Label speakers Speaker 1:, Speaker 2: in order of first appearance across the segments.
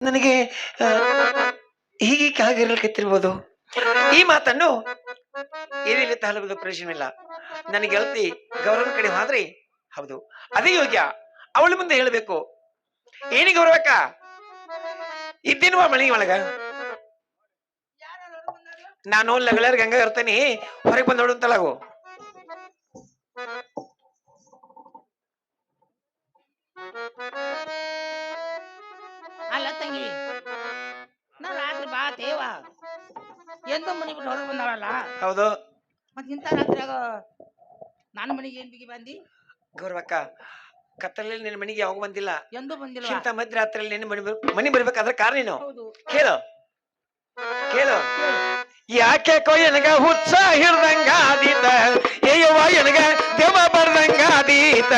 Speaker 1: ನನಗೆ ಹೀಗೆ ಆಗಿರ್ಲಿಕ್ಕಿರ್ಬೋದು. ಈ ಮಾತನ್ನು ಏನಿಲ್ಲ ಹಲವು ಪ್ರಯೋಜನ ಇಲ್ಲ. ನನ್ನ ಗೆಳತಿ ಗೌರವನ ಕಡೆ ಹೋದ್ರಿ ಹೌದು ಅದೇ ಯೋಗ್ಯ. ಅವಳ ಮುಂದೆ ಹೇಳಬೇಕು. ಏನಿ ಗೌರವಕ್ಕ ಇದ್ದೀನುವ ಮಳಿ ಒಳಗ ನಾನು ಲಗಳರ್ಗ ಹಂಗ ಇರ್ತೇನಿ, ಹೊರಗೆ ಬಂದು ನೋಡುತ್ತಲಾಗು.
Speaker 2: ಅಲ್ಲ ತಂಗಿ, ನಾ ರಾತ್ರಿ ಬಾ ತೇವ ಎಂದೋ ಮನೆ ಬಿಟ್ಟು ಹೊರಗೆ ಬಂದಾಳಲ್ಲ.
Speaker 1: ಹೌದು.
Speaker 2: ಮತ್ ಇಂಥ ರಾತ್ರಿಯಾಗ ನನ್ನ ಮನೆಗೆ ಏನ್ ಬಿಗಿ ಬಂದಿ?
Speaker 1: ಗೌರವಕ್ಕ ಕತ್ತಲಲ್ಲಿ ನಿನ್ನ ಮನೆಗೆ ಯಾವಾಗ ಬಂದಿಲ್ಲ,
Speaker 2: ಎಂದೂ ಬಂದಿಲ್ಲ.
Speaker 1: ಇಂಥ ಮಧ್ಯರಾತ್ರಿಯಲ್ಲಿ ನಿನ್ನ ಮನೆ ಬರ್ಬೇಕಾದ್ರೆ ಕಾರಣ ಏನು?
Speaker 2: ಹೌದು,
Speaker 1: ಕೇಳು ಕೇಳು. ಯಾಕೆ ಕೊಯ್ಯನಗ ಹುಚ್ಚ ಹಿಡ್ದಂಗಾದೀತ, ಏಯವ್ವ ಎನಗ ದೇವ ಬರ್ದಂಗಾದೀತ.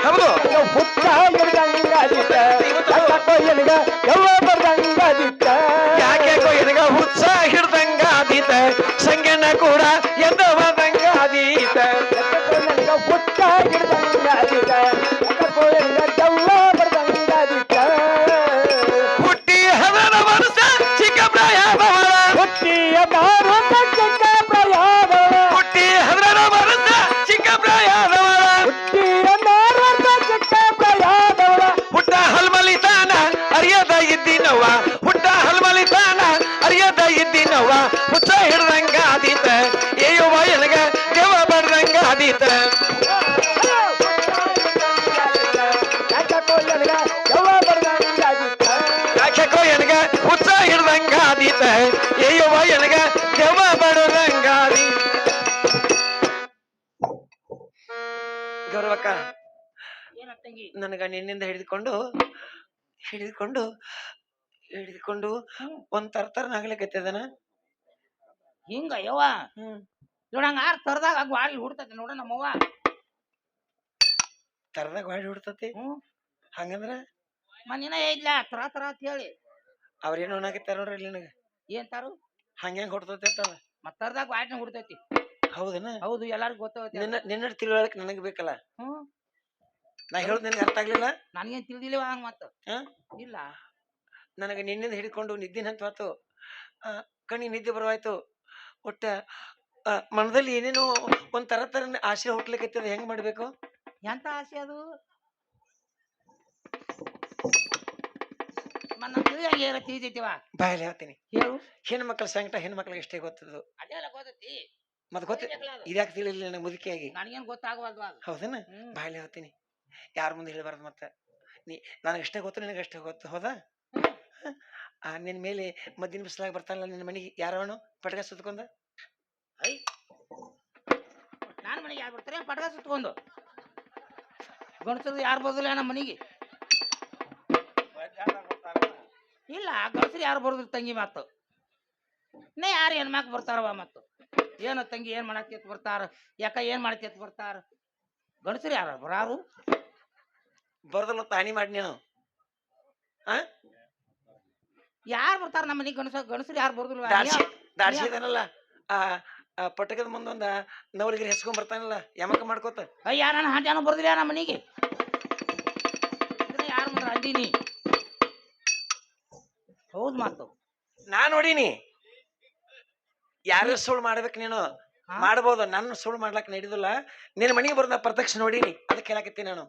Speaker 1: ಹೌದು,
Speaker 3: ಹುಚ್ಚ ಹಿಡ್ದಂಗಾದೀತ, ಕೊಯ್ಯನಗ ದೇವ ಬರ್ದಂಗಾದೀತ.
Speaker 1: ಯಾಕೆ ಕೊಯ್ಯನಗ ಹುಚ್ಚ ಹಿಡ್ದಂಗಾದೀತ, ಸಂಗಣ್ಣ ಕೂಡ ಎಂದ ಬರ್ದಂಗಾದೀತ.
Speaker 3: ಕೊಯ್ಯನಗ ಹುಚ್ಚ ಹಿಡ್ದಂಗಾದೀತ, ಕೊಯ್ಯನಗ ದೇವ ಬರ್ದಂಗಾದೀತ.
Speaker 1: ಹುಟ್ಟಿ 10 ವರ್ಷ ಚಿಕ್ಕ ಪ್ರಾಯದವಳ,
Speaker 3: ಹುಟ್ಟಿಯ ಭಾರತ ಚಿಕ್ಕ ಪ್ರಾಯದವಳ,
Speaker 1: ಹುಟ್ಟಿ 10 ವರ್ಷ ಚಿಕ್ಕ ಪ್ರಾಯದವಳ,
Speaker 3: ಹುಟ್ಟಿಯ ಭಾರತ ಚಿಕ್ಕ ಪ್ರಾಯದವಳ.
Speaker 1: ಹುಟ್ಟ ಹಲ್ಮಲಿತಾನ ಅರಿಯದ ಇದ್ದಿನವ್ವ, ಹುಟ್ಟ ಹಲ್ಮಲಿತಾನ ಅರಿಯದ ಇದ್ದಿನವ್ವ. ಹುಚ್ಚ ಹಿಡ್ದಂಗಾದೀತ, ಏಯವ್ವ ಎನಗ ದೇವ ಬರ್ದಂಗಾದೀತ. ಯಾಕೋ ಎನಗ ಹುಚ್ಚ ಹಿಡ್ದಂಗಾದೀತ, ಏಯವ್ವ ಎನಗ ದೇವ ಬಡದಂಗಾದಿ. ಗೌರವಕ್ಕ
Speaker 2: ಏನ ತಂಗಿ?
Speaker 1: ನನಗ ನಿನ್ನಿಂದ ಹಿಡಿದುಕೊಂಡು ಹಿಡಿದುಕೊಂಡು ಹಿಡಿದುಕೊಂಡು ಒಂದ್ ತರ್ತರನಾಗ್ಲಿಕ್ಕತ್ತದನ.
Speaker 2: ಹಿಂಗ ಯವ್ವ ನೋಡಂಗ ಆರ್ ತರದಾಗ ಗಾಳಿ ಹುಡ್ತೈತಿ ನೋಡ ನಮ್ಮವ್ವ.
Speaker 1: ತರದಾಗ ಗಾಳಿ ಹುಡ್ತತಿ. ಹಂಗಂದ್ರ
Speaker 2: ಮನಿನ ಇಲ್ಲ ತರ ತರ ಅಂತ ಹೇಳಿ
Speaker 1: ಅವ್ರೇನು ಅನ್ನಕತ್ತಾರ ನೋಡ್ರಿ ಇಲ್ಲಿ ನನಗ.
Speaker 2: ಏನ್ ತಾರು
Speaker 1: ಹಂಗ್ಯಾಂಗ ಹೊಡ್ತತಿ
Speaker 2: ಮತ್ ತರದಾಗ ಗಾಳಿನ ಹುಡ್ತೈತಿ.
Speaker 1: ಹೌದನ?
Speaker 2: ಹೌದು, ಎಲ್ಲಾರ್ಗು ಗೊತ್ತೈತಿ.
Speaker 1: ನಿನ್ನ ತಿಳುವಳಕ್ ನನಗ್ ಬೇಕಲ್ಲ. ನಾ ಹೇಳುದ್ ನಿನಗೆ ಅರ್ಥ ಆಗ್ಲಿಲ್ಲ.
Speaker 2: ನನ್ಗೇನ್ ತಿಳಿದಿಲ್ಲ ಹಂಗ ಮತ್ತ ಇಲ್ಲ.
Speaker 1: ನನಗೆ ನಿನ್ನಿಂದ ಹಿಡ್ಕೊಂಡು ನಿದ್ದಿನ ಹಂತವಾತು, ಕಣ್ಣಿಗೆ ನಿದ್ದೆ ಬರವಾಯ್ತು. ಒಟ್ಟ ಮನದಲ್ಲಿ ಏನೇನೋ ಒಂದ್ ತರ ಆಸೆ ಹುಟ್ಲಿಕ್ಕತ್ತದ. ಹೆಂಗ್ ಮಾಡ್ಬೇಕು?
Speaker 2: ಎಂತ ಆಸೆ ಅದು? ತಿಳಿತೈತಿವ
Speaker 1: ಬಾಯಲ್ಲಿ ಹೇಳ್ತೀನಿ.
Speaker 2: ಹೇಳು.
Speaker 1: ಹೆಣ್ಣು ಮಕ್ಕಳ ಸಂಕಟ ಹೆಣ್ಣು ಮಕ್ಳಿಗೆ ಎಷ್ಟೇ ಗೊತ್ತದು.
Speaker 2: ಅದೆಲ್ಲ ಗೊತ್ತೈತಿ.
Speaker 1: ಮತ್ ಗೊತ್ತ ಇದ್ಯಾಕೆ ತಿಳಿಲಿಲ್ಲ ನನಗೆ ಮುದುಕಿಯಾಗಿ?
Speaker 2: ನನಗೇನ್ ಗೊತ್ತಾಗವಲ್ವ ಅದು.
Speaker 1: ಹೌದನ? ಬಾಯಲ್ಲಿ ಹೇಳ್ತೀನಿ. ಯಾರ ಮುಂದೆ ಹೇಳ್ಬಾರ್ದು. ಮತ್ತ ನನಗೆ ಎಷ್ಟೇ ಗೊತ್ತು, ನಿನಗೆ ಎಷ್ಟೇ ಗೊತ್ತು. ಹೌದಾ? ನಿನ್ ಮೇಲೆ ಮದ್ದಿನ ಬಿಸಿಲಾಗ ಬರ್ತಾನಲ್ಲ ನಿನ್ನ ಮನೆಗೆ ಯಾರವನು ಪಟಕ ಸುತ್ಕೊಂಡ?
Speaker 2: ನಾನು ಮನೆಗೆ ಯಾರು ಬರ್ತಾರೆ ಪಟಕ ಸುತ್ಕೊಂಡು? ಗಣಸರು ಯಾರು ಬರೋದಿಲ್ಲ ನಮ್ಮ ಮನೆಗೆ. ಇಲ್ಲ, ಗಣಸರು ಯಾರು ಬರೋದಿಲ್ಲ ತಂಗಿ. ಮಾತು ಯಾರು ಹೆಣ್ಮಕ್ಳು ಬರ್ತಾರವ. ಮತ್ತು ಏನೋ ತಂಗಿ ಏನ್ ಮಾಡಕ್ಕೆ ಬರ್ತಾರ, ಯಾಕ ಏನ್ ಮಾಡಕ್ಕೆ ಬರ್ತಾರ. ಗಣಸರು ಯಾರು ಬರಾರು?
Speaker 1: ಬರೋದಲ್ಲ ತಾನಿ ಮಾಡಿ ನೀನು.
Speaker 2: ಯಾರು ಬರ್ತಾರ ನಮ್ಮ ಮನೆಗೆ? ಗಣಸರು ಯಾರು ಬರೋದಿಲ್ವ?
Speaker 1: ದಾಡ್ಸಿದನಲ್ಲ ಪಟಕದ ಮುಂದೊಂದ ನವಲಿಗಿರಿ ಹೆಸ್ಕೊಂಡ್ ಬರ್ತಾನಲ್ಲ ಯಮಕ ಮಾಡ್ಕೋತ.
Speaker 2: ಅಯ್ಯ ನಾನು ಹಾಡ್ಯಾನು ಬರ್ದಿಲ್ಲ ನಮ್ಮ ಮನೆಗೆ. ಯಾರು ಬಂದ್ರ ಅಂದೀನಿ. ಹೌದು ಮಾತು
Speaker 1: ನಾ ನೋಡೀನಿ. ಯಾರು ಸುಳ್ಳು ಮಾಡ್ಬೇಕು ನೀನು ಮಾಡ್ಬೋದು, ನನ್ನ ಸುಳ್ಳು ಮಾಡ್ಲಕ್ ನಡೀದಿಲ್ಲ. ನಿನ್ನ ಮನೆಗೆ ಬರೋದ ಪ್ರತ್ಯಕ್ಷ ನೋಡೀನಿ, ಅದಕ್ಕೆ ಹೇಳಕತ್ತೀನಿ ನಾನು.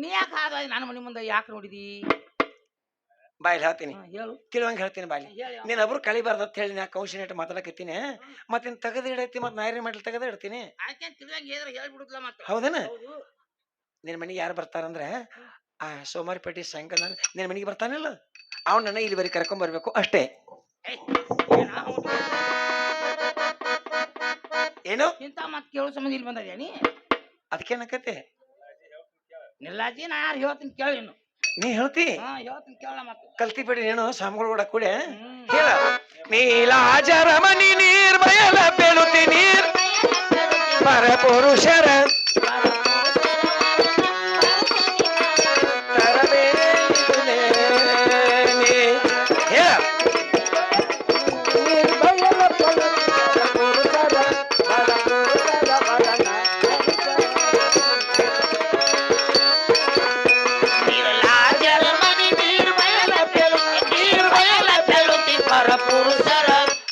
Speaker 2: ನೀ ಯಾಕೆ ಹಾಗ ನನ್ನ ಮನೆ ಮುಂದೆ ಯಾಕೆ ನೋಡಿದಿ?
Speaker 1: ಬಾಯಲ್ಲಿ ಹೇಳ್ತೀನಿ,
Speaker 2: ಹೇಳು.
Speaker 1: ತಿಳುವಂಗೆ ಹೇಳ್ತೀನಿ. ಬಾಯಲ್ಲಿ ನೀನ್ ಒಬ್ರು ಕಳಿಬಾರ್ದು ಅಂತ ಹೇಳಿ ನಾ ಕೌಶಲ್ಯ ಇಟ್ಟು ಮಾತಾಡಕತ್ತೀನಿ. ಮತ್ತೆ ತೆಗೆದು ಇಡೈತಿ, ಮತ್ತೆ ನಾಯರಿ ಮಾಡ್ಲಿ ತೆಗೆದು ಇಡ್ತೀನಿ. ಹೌದನ? ನಿನ್ ಮನೆಗೆ ಯಾರು ಬರ್ತಾರಂದ್ರೆ ಸೋಮಾರಿಪೇಟೆ ಸಾಯಂಕಾಲ ನಿನ್ ಮನೆಗೆ ಬರ್ತಾನಿಲ್ಲ, ಅವನನ್ನ ಇಲ್ಲಿ ಬರೀ ಕರ್ಕೊಂಡ್ ಬರ್ಬೇಕು ಅಷ್ಟೇ. ಏನು
Speaker 2: ಇಂತ ಮತ್ ಕೇಳೋ ಸಂಬಂಧ ಇಲ್ಲಿ ಬಂದ ನೀ?
Speaker 1: ಅದಕ್ಕೇನಕತ್ತೆ
Speaker 2: ನಿಲ್ಲಾಜಿ ನಾ ಯಾರು ಹೇಳ್ತೀನಿ ಕೇಳಿ.
Speaker 1: ನೀ ಹೇಳ್ತಿ
Speaker 2: ಹೇಳ್ತೀನಿ ಕೇಳ. ಮತ್ತ
Speaker 1: ಕಲ್ತಿ ಬಿಡಿ ನೀನು ಸ್ವಾಮಿಗಳು ಕೂಡ ಕೂಡ ಹೇಳ. ನೀಲಾಜರ ಮನಿ ನೀರ್ ಬಯಲ ಬೆಳುತಿ ನೀರ್ ಪರ ಪುರುಷರ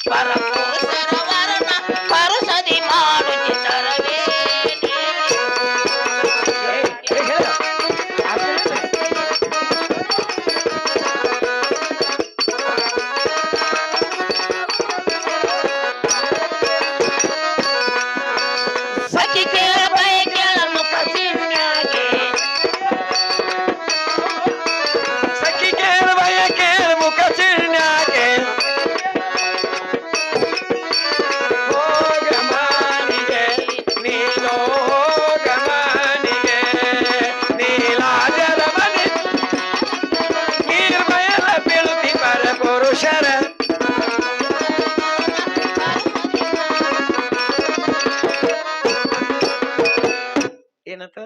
Speaker 2: ಪರಪುರುಷರ ವರ್ಣ ಪರುಷದಿ ಮಾಡು ಚಿತ್ತರವೇ
Speaker 3: ಹೇಳ
Speaker 2: ಸಖಿ ಕೇಳ ಬೈ ಕೇಳ ಮುಖ ಚಿನ್ನಾಗೆ
Speaker 1: ಸಖಿ ಕೇಳ ಭಯ ಕೇಳ ಮುಖ ಚಿಣ್ಣಾಕೆ ಹೋಗಮಾನಿಗೆ ನೀಲೋಗಮಾನಿಗೆ ನೀಲಾಜಲ ಮನೆ ನಿರ್ಮಯಲ ಬೀಳುತ್ತಿ ಪರಪುರುಷರ ಏನಂತ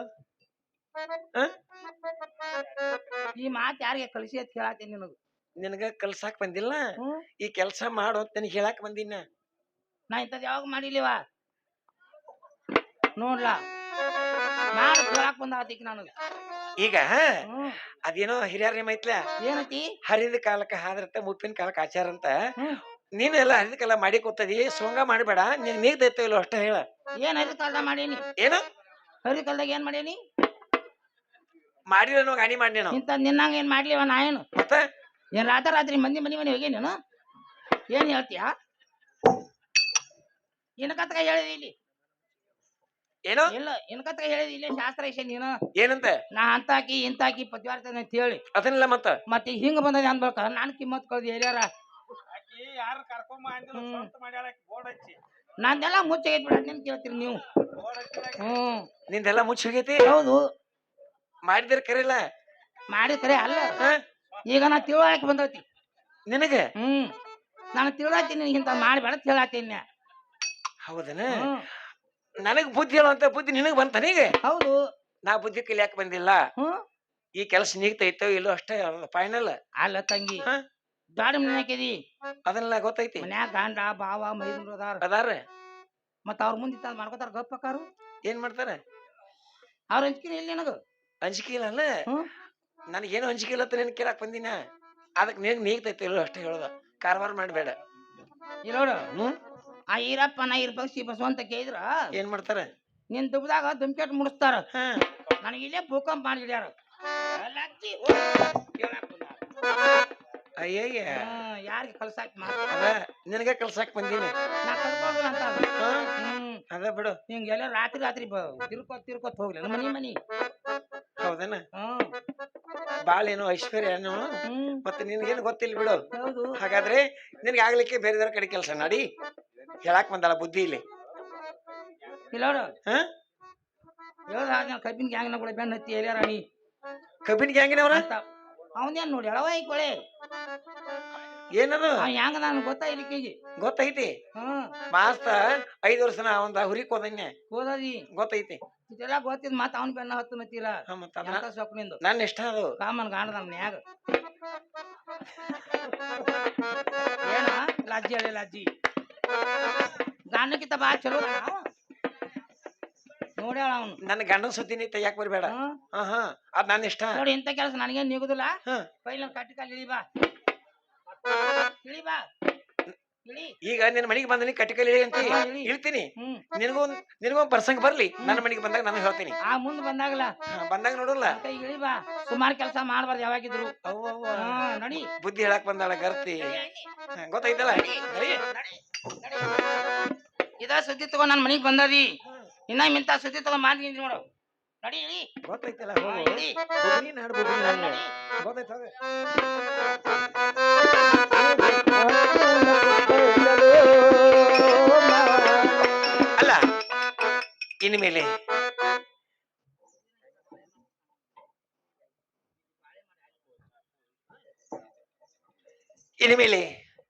Speaker 2: ಈ ಮಾತು ಯಾರಿಗೆ ಕಳಿಸಿ ಅಂತ ಹೇಳತ್ತೀನಿ ನಿನಗ
Speaker 1: ನಿನಗ ಕಲ್ಸಾಕ್ ಬಂದಿಲ್ಲ ಈ ಕೆಲಸ ಮಾಡು ಅಂತ ನನಗೆ ಹೇಳಕ್ ಬಂದಿನ
Speaker 2: ನಾ ಇಂಥದ್ ಯಾವಾಗ ಮಾಡಿಲಿವ ನೋಡ್ಲಾ ನಾನು ಕೇಳಾಕ್ ಬಂದಾತೀಗ ನನಗ
Speaker 1: ಈಗ ಅದೇನೋ ಹಿರಿಯರ ನೇಮ ಐತ್ಲ
Speaker 2: ಏನತಿ
Speaker 1: ಹರಿದ ಕಾಲಕ್ಕ ಹಾದ್ರತ ಮುಪ್ಪಿನ ಕಾಲಕ್ಕ ಆಚಾರ ಅಂತ
Speaker 2: ಹ್ಮ್.
Speaker 1: ನೀನು ಎಲ್ಲ ಹರಿದ ಕಾಲ ಮಾಡಿ ಕೂತದಿ ಸೋಂಗ ಮಾಡಬೇಡ ನೀನ್ ನೀಗ್ದೈತೋ ಇಲ್ಲೋ ಅಷ್ಟ ಹೇಳ
Speaker 2: ಏನ್ ಹರಿ ಕಾಲ್ದಾಗ ಮಾಡೇನಿ
Speaker 1: ಏನು
Speaker 2: ಹರಿ ಕಾಲ್ದಾಗ ಏನ್ ಮಾಡೇನಿ
Speaker 1: ಮಾಡಿಲ್ಲ ಗಾಡಿ ಮಾಡಿ ನಾವು
Speaker 2: ಇಂಥ ನಿನ್ನಂಗ ಏನ್ ಮಾಡ್ಲಿವ ನಾ ಏನು
Speaker 1: ಮತ್ತ
Speaker 2: ಏನ್ ರಾತ್ರಿ ಮಂದಿ ಮನಿ ಮನೆ ಹೋಗಿ ನೀನು ಏನ್ ಹೇಳ್ತೀಯ ಇನ್ಕತ್ಕ ಹೇಳಿದಿ ಇಲ್ಲಿ
Speaker 1: ಏನು
Speaker 2: ಇಲ್ಲ ಇನ್ಕತ್ಕ ಹೇಳಿದಿ ಇಲ್ಲಿ ಶಾಸ್ತ್ರ ಐಷೆ ನೀನು
Speaker 1: ಏನಂತ
Speaker 2: ನಾ ಅಂತಾಕಿ ಇಂತಾಕಿ ಪತಿವಾರ್ತೆ ಅಂತ ಹೇಳಿ
Speaker 1: ಅದನ್ನೆಲ್ಲ ಮತ್ತ
Speaker 2: ಮತ್ತೆ ಹಿಂಗ ಬಂದದ ಅನ್ಬೇಕ ನಾನ್ ಕಿಮ್ಮತ್ ಕಳ್ದಿ ಹೇಳ್ಯಾರ
Speaker 3: ಯಾರು ಕರ್ಕೊಂಡ್ ಬಂದಿಲ್ಲ ಸ್ವಂತ ಮಾಡ್ಯಾಳ ಬೋರ್ಡ್ ಹಚ್ಚಿ
Speaker 2: ನಂದೆಲ್ಲ ಮುಚ್ಚಾಗೈತಿ ಬಿಡ ಅದ್ನೇನ್ ಕೇಳ್ತೀರಿ ನೀವು ಹ್ಮ್
Speaker 1: ನಿಂದೆಲ್ಲ ಮುಚ್ಚಿ ಹೋಗೈತಿ
Speaker 2: ಹೌದು
Speaker 1: ಮಾಡಿದ್ರ ಕರಿಲ್ಲ
Speaker 2: ಮಾಡಿ ಕರೆ ಅಲ್ಲ ಈಗ ನಾ ತಿಳುವಳಿಕೆ ಬಂದೈತಿ
Speaker 1: ನಿನಗ
Speaker 2: ನಾನು ತಿಳ್ದಾತೀನಿ ಇಂತ ಮಾಡ್ಬೇಡ ಅಂತ ಹೇಳತ್ತೀನಿ
Speaker 1: ಹೌದನ ನನಗ್ ಬುದ್ಧಿ ಹೇಳುವಂತ ಬುದ್ಧಿ ನಿನಗ್ ಬಂತ ಈಗ
Speaker 2: ಹೌದು
Speaker 1: ನಾ ಬುದ್ಧಿ ಕಲಿಯಾಕ ಬಂದಿಲ್ಲ ಈ ಕೆಲಸ ನೀಗ್ತೈತೋ ಇಲ್ಲೋ ಅಷ್ಟೇ ಫೈನಲ್
Speaker 2: ಅಲ್ಲ ತಂಗಿ ದಾಡಿ ಮನ್ಯಾಕಿದಿ
Speaker 1: ಅದನ್ನೆಲ್ಲ ಗೊತ್ತೈತಿ
Speaker 2: ಮನ್ಯಾಗ ಗಂಡ ಬಾವ ಮೈದುನರು ಅದಾರ
Speaker 1: ಅದಾರ
Speaker 2: ಮತ್ತ ಅವ್ರ ಮುಂದೆ ತಂದ್ ಮಾಡ್ಕೋತಾರ ಗಪ್ಪಕಾರು
Speaker 1: ಏನ್ ಮಾಡ್ತಾರ
Speaker 2: ಅವ್ರ ಅಂಜಿಕೆ ಇಲ್ಲ ನಿನಗ
Speaker 1: ಅಂಜಿಕೆ ಇಲ್ಲ ಅಲ್ಲ ನನಗೇನು ಅಂಜಿಕೆ ಇಲ್ಲ ಅಂತ ನೀನ್ ಕೇಳಾಕ್ ಬಂದಿನ ಅದಕ್ಕೆ ನೀಗ್ತೈತಿ ಇಲ್ಲೋ ಅಷ್ಟೇ ಹೇಳೋದ ಕಾರವಾರ ಮಾಡ್ಬೇಡ
Speaker 2: ಇಲ್ಲ ನೋಡು ಆ ಈರಪ್ಪ ನಾ ಇರ್ಬೇಕು ಸಿ ಬಸವ ಅಂತ ಕೇಳಿದ್ರ
Speaker 1: ಏನ್ ಮಾಡ್ತಾರ
Speaker 2: ನಿನ್ ದುಬ್ದಾಗ ದುಮ್ಕೆಟ್ ಮುಡಿಸ್ತಾರ ನನಗೆ ಇಲ್ಲೇ ಭೂಕಂಪ ಮಾಡಿಡ್ಯಾರ
Speaker 1: ಅಯ್ಯಯ್ಯ
Speaker 2: ಯಾರಿಗೆ ಕಲ್ಸಾಕ್
Speaker 1: ಅದ ನಿನಗ ಕಲ್ಸಾಕ್ ಬಂದೀನಿ
Speaker 2: ನಾ ಕಲ್ಕೋದಿಲ್ಲ ಅಂತ
Speaker 1: ಅದ ಬಿಡು
Speaker 2: ಹಿಂಗೆಲ್ಲ ರಾತ್ರಿ ತಿರ್ಕೋತ್ ಹೋಗ್ಲಿ ಮನಿ
Speaker 1: ಹೌದನ ಬಾಳ ಏನೋ ಐಶ್ವರ್ಯ ಏನೋ ಮತ್ತೆ ನಿನ್ಗೇನು ಗೊತ್ತಿಲ್ಲ ಬಿಡು
Speaker 2: ಹೌದು
Speaker 1: ಹಾಗಾದ್ರೆ ನಿನ್ಗೆ ಆಗ್ಲಿಕ್ಕೆ ಬೇರೆದವ್ರ ಕಡೆ ಕೆಲಸ ನಡಿ ಹೇಳಾಕ್ ಬಂದಾಳ ಬುದ್ಧಿ ಇಲ್ಲಿ
Speaker 2: ಇಲ್ಲ ಹೇಳ ಕಬ್ಬಿನ ಗ್ಯಾಂಗ್ನ ಕೂಡ ಬೆನ್ನ ಹತ್ತಿ ಹೇಳ್ಯಾರ ನೀ
Speaker 1: ಕಬ್ಬಿನ ಗ್ಯಾಂಗಿನವ್ರ
Speaker 2: ಅವನೇನ್ ನೋಡಿ ಅಳವ ಐಕೊಳೆ
Speaker 1: ಏನದು
Speaker 2: ಹೆಂಗ ನಾನು ಗೊತ್ತಾಯ್ಲಿಕ್ಕೆ
Speaker 1: ಗೊತ್ತೈತಿ ಮಾಸ್ತ 5 ವರ್ಷ ಅವಂದ ಹುರಿಕ್ ಹೋದನ್ಯ
Speaker 2: ಹೋದದಿ
Speaker 1: ಗೊತ್ತೈತಿ
Speaker 2: ಇದೆಲ್ಲ ಗೊತ್ತಿದ್ ಮತ್ತ ಅವನ್ ಬೆನ್ನ ಹತ್ತು ನತ್ತಿಲ್ಲ ಸೊಕ್ನಿಂದು
Speaker 1: ನನ್ನ ಇಷ್ಟ ಅದು
Speaker 2: ಕಾಮನ್ ಗಾಂಡ ನಮ್ ನ್ಯಾಗ ಏನ ಲಜ್ಜಿ ಹೇಳಿ ಲಜ್ಜಿ ಗಂಡಕ್ಕಿಂತ ಬಾ ಚಲೋ ನೋಡ್ಯಾಳ ಅವನು
Speaker 1: ನನ್ನ ಗಂಡನ ಸುದ್ದಿನಿ ತೆಗಿಯಾಕ ಬರ್ಬೇಡ ಅದ್ ನನ್ನ ಇಷ್ಟ
Speaker 2: ನೋಡಿ ಇಂಥ ಕೆಲಸ ನನಗೇನ್ ನಿಗುದಿಲ್ಲ ಪೈಲ ಕಟ್ಟಿ ಕಾಲ ಇಳಿ ಬಾ
Speaker 1: ಈಗ ನಿನ್ನ ಮನೆಗೆ ಬಂದನಿ ಕಟ್ಟಿಕಲಿ ಅಂತ ಇಳ್ತೀನಿ ನಿನಗೊಂದ್ ಪ್ರಸಂಗ ಬರ್ಲಿ ನನ್ನ ಮನೆಗೆ ಬಂದಾಗ ನಾನು ಹೇಳ್ತೀನಿ
Speaker 2: ಆ ಮುಂದ್ ಬಂದಾಗಲ್ಲ
Speaker 1: ಬಂದಾಗ ನೋಡಲ್ಲ
Speaker 2: ಇಳಿ ಬಾ ಸುಮಾರು ಕೆಲಸ ಮಾಡ್ಬಾರ್ದು ಯಾವಾಗಿದ್ರು ನಡಿ
Speaker 1: ಬುದ್ಧಿ ಹೇಳಕ್ ಬಂದಾಳ ಗರ್ತಿ ಗೊತ್ತೈತಲ್ಲ
Speaker 2: ಇದ ಸುದ್ದಿ ತಗೊಂಡ್ ನನ್ ಮನಿಗ್ ಬಂದದಿ ಇನ್ನ ಇಂತ ಸುದ್ದಿ ತಗೊಂಡ್ ಮಾಡ್ತೀನಿ ನೋಡು ನಡಿ ಇಳಿ
Speaker 1: ಗೊತ್ತೈತಲ್ಲ ಅಲ್ಲ ಇನ್ಮೇಲೆ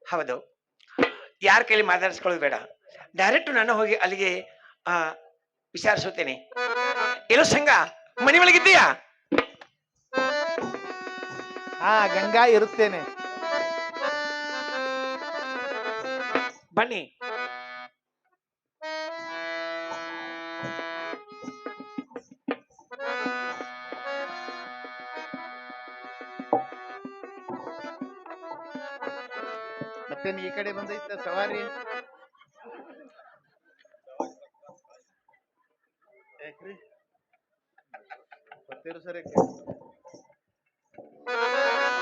Speaker 1: ಹೌದು ಯಾರ ಕೈಲಿ ಮಾತಾಡಿಸ್ಕೊಳ್ಳೋದು ಬೇಡ ಡೈರೆಕ್ಟ್ ನಾನು ಹೋಗಿ ಅಲ್ಲಿಗೆ ವಿಚಾರಿಸುತ್ತೇನೆ ಎಲ್ಲೋ ಸಂಘ ಮನೆ ಒಳಗಿದ್ದೀಯಾ
Speaker 3: ಗಂಗಾ ಇರುತ್ತೇನೆ
Speaker 1: ಬನ್ನಿ
Speaker 4: ಮತ್ತೇನ್ ಈ ಕಡೆ ಬಂದೈತ ಸವಾರಿ ಯಾಕ್ರಿ ಗೊತ್ತಿರು ಸರಿ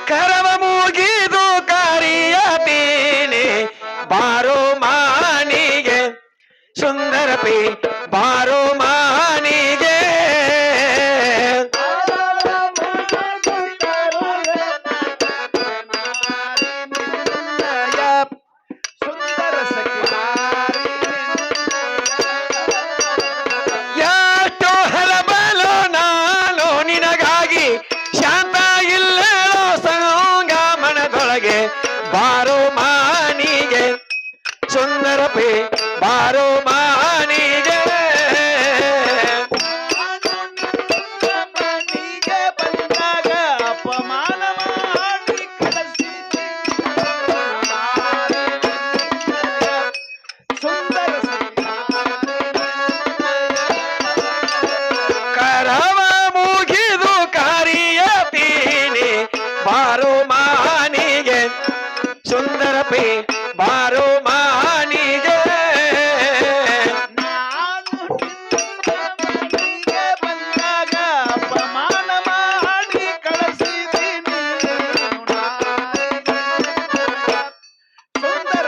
Speaker 1: ಕರವ ಮುಗಿದು ಕರಿಯತೀನಿ ಬಾರೋ ಮಾನಿಗೆ ಸುಂದರ ಪಿ ಬಾರೋ ಮಾನಿಗೆ
Speaker 4: ಸುಂದರ ಸಖಿನಾರಿ
Speaker 1: ಎಷ್ಟು ಹಲಬಲು ನಾನು ನಿನಗಾಗಿ ಶಾಂತ ಇಲ್ಲೋ ಸಂಗ ಮನದೊಳಗೆ ಬಾರೋ ಮಾನಿಗೆ ಸುಂದರ ಪಿ ಬಾರೋ ಮಾನಿಗೆ
Speaker 4: ಮನೆಗೆ ಬಂದಾಗ ಅಪಮಾನ ಮಾಡಿ ಕಳಿಸಿದೆ ಸುಂದರ
Speaker 1: ಕರವ ಮುಗಿದು ಕರಿಯತೀನಿ ಬಾರೋ ಮಾನಿಗೆ ಸುಂದರ ಪಿ ಬಾರೋ ಮಾನಿಗೆ
Speaker 4: ನಾನು ಮನೆಗೆ ಬಂದಾಗ ಅಪಮಾನ ಮಾಡಿ ಕಳಿಸಿದ್ದೀನಿ ಸುಂದರ